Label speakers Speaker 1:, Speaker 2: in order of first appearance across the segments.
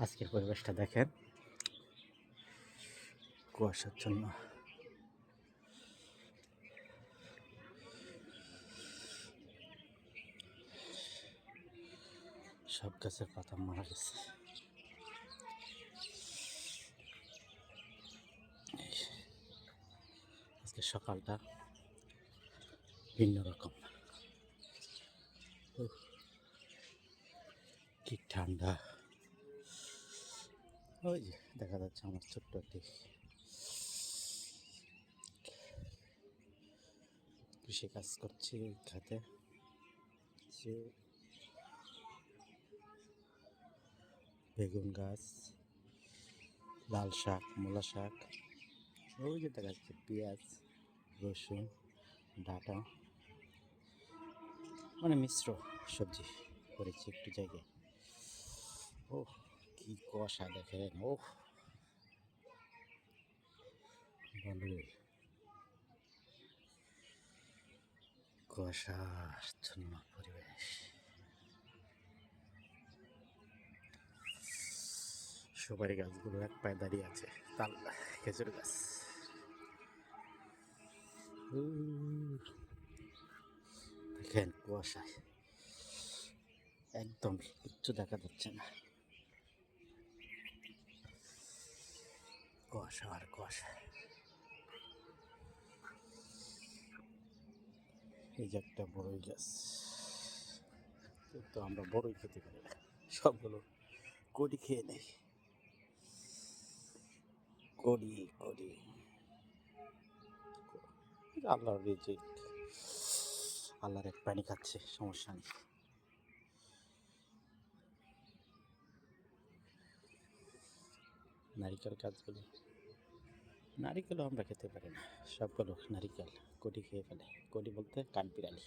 Speaker 1: আজকের পরিবেশটা দেখেন, কুয়াশাচ্ছন্ন। সব গাছের পাতা মারা গেছে। আজকে সকালটা ভিন্ন রকম। কি ঠান্ডা! ওই যে দেখা যাচ্ছে আমার ছোট্ট একটি কৃষি কাজ করছি খাতে। বেগুন গাছ, লাল শাক, মূলা শাক, ওই যে দেখা যাচ্ছে পেঁয়াজ, রসুন, ডাঁটা, মানে মিশ্র সবজি করেছি একটু জায়গায়। ও কি কুয়াশা দেখেন! ও ভালোই কুয়াশাচ্ছন্ন পরিবেশ। সুপারি গাছগুলো এক পায়ে দাঁড়িয়ে আছে, তাল খেজুর গাছ। দেখেন কুয়াশায় একদম কিচ্ছু দেখা যাচ্ছে না, কুয়াশা আর কুয়াশা। এই যে একটা বড়ই গাছ, কিন্তু আমরা বড়ই খেতে পারি না, সবগুলো কড়ি খেয়ে নেই। কড়ি কড়ি আল্লাহর রিজিক, আল্লাহর এক পানি খাচ্ছে, সমস্যা নেই। নারিকেল গাছগুলো, নারিকেলও আমরা খেতে পারি না, সবগুলো নারিকেল কড়ি খেয়ে ফেলে। কড়ি বলতে কাঠবিড়ালি।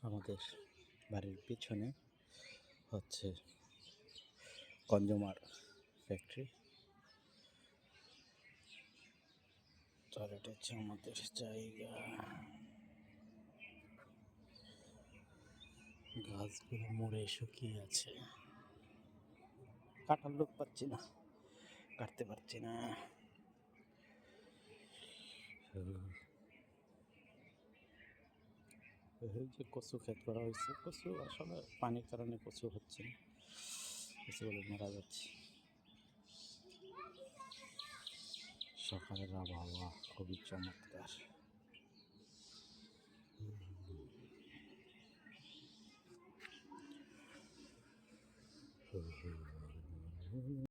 Speaker 1: আমাদের বাড়ির পিছনে হচ্ছে কনজুমার ফ্যাক্টরি, আর এটা হচ্ছে আমাদের জায়গা। গাছগুলো মরে শুকিয়ে আছে, কাটার লোক পাচ্ছি না, কাটতে পারছি না। এই যে কচু ক্ষেত করা হয়েছে, কচু আসলে পানির কারণে কচু হচ্ছে না, কচুগুলো মারা যাচ্ছে। সকালের আবহাওয়া খুবই চমৎকার।